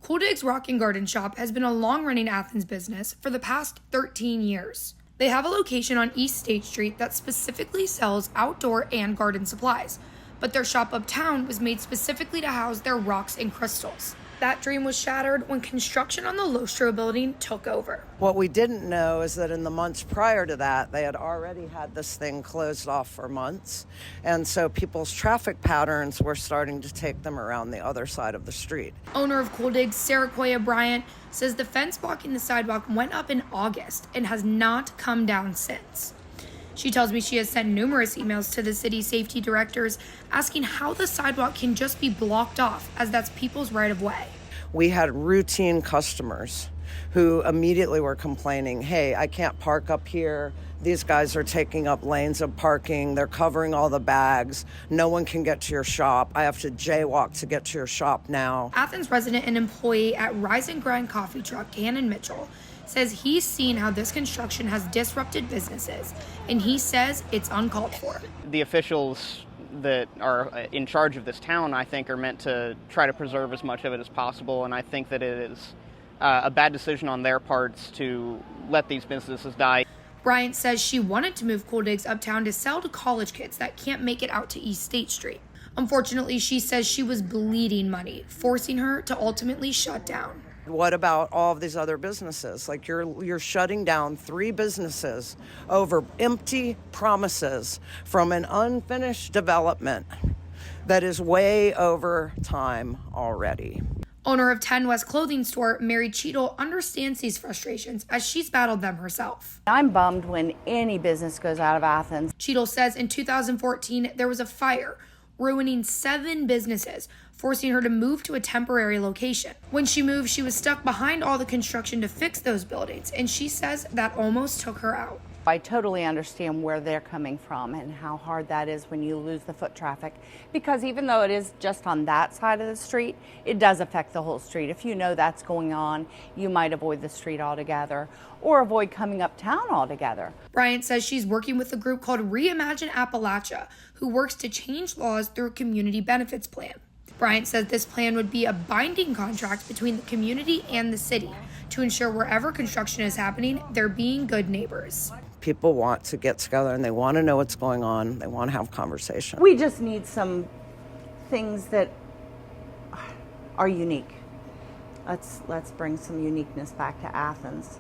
Cool Dig's Rock and Garden Shop has been a long-running Athens business for the past 13 years. They have a location on East State Street that specifically sells outdoor and garden supplies, but their shop uptown was made specifically to house their rocks and crystals. That dream was shattered when construction on the Lostro building took over. What we didn't know is that in the months prior to that, they had already had this thing closed off for months. And so people's traffic patterns were starting to take them around the other side of the street. Owner of Cool Dig's Sarah Koya Bryant says the fence blocking the sidewalk went up in August and has not come down since. She tells me she has sent numerous emails to the city safety directors asking how the sidewalk can just be blocked off, as that's people's right of way. We had routine customers who immediately were complaining, hey, I can't park up here. These guys are taking up lanes of parking. They're covering all the bags. No one can get to your shop. I have to jaywalk to get to your shop now. Athens resident and employee at Rise and Grind Coffee Truck, Cannon Mitchell, says he's seen how this construction has disrupted businesses, and he says it's uncalled for. The officials that are in charge of this town, I think, are meant to try to preserve as much of it as possible, and I think that it is a bad decision on their parts to let these businesses die. Bryant says she wanted to move Cool Dig's uptown to sell to college kids that can't make it out to East State Street. Unfortunately, she says she was bleeding money, forcing her to ultimately shut down. What about all of these other businesses? Like you're shutting down 3 businesses over empty promises from an unfinished development that is way over time already. Owner of 10 West Clothing Store, Mary Cheadle, understands these frustrations as she's battled them herself. I'm bummed when any business goes out of Athens. Cheadle says in 2014 there was a fire ruining 7 businesses, forcing her to move to a temporary location. When she moved, she was stuck behind all the construction to fix those buildings, and she says that almost took her out. I totally understand where they're coming from and how hard that is when you lose the foot traffic, because even though it is just on that side of the street, it does affect the whole street. If you know that's going on, you might avoid the street altogether or avoid coming uptown altogether. Bryant says she's working with a group called Reimagine Appalachia, who works to change laws through a community benefits plan. Bryant says this plan would be a binding contract between the community and the city to ensure wherever construction is happening, they're being good neighbors. People want to get together and they want to know what's going on. They want to have conversation. We just need some things that are unique. Let's bring some uniqueness back to Athens.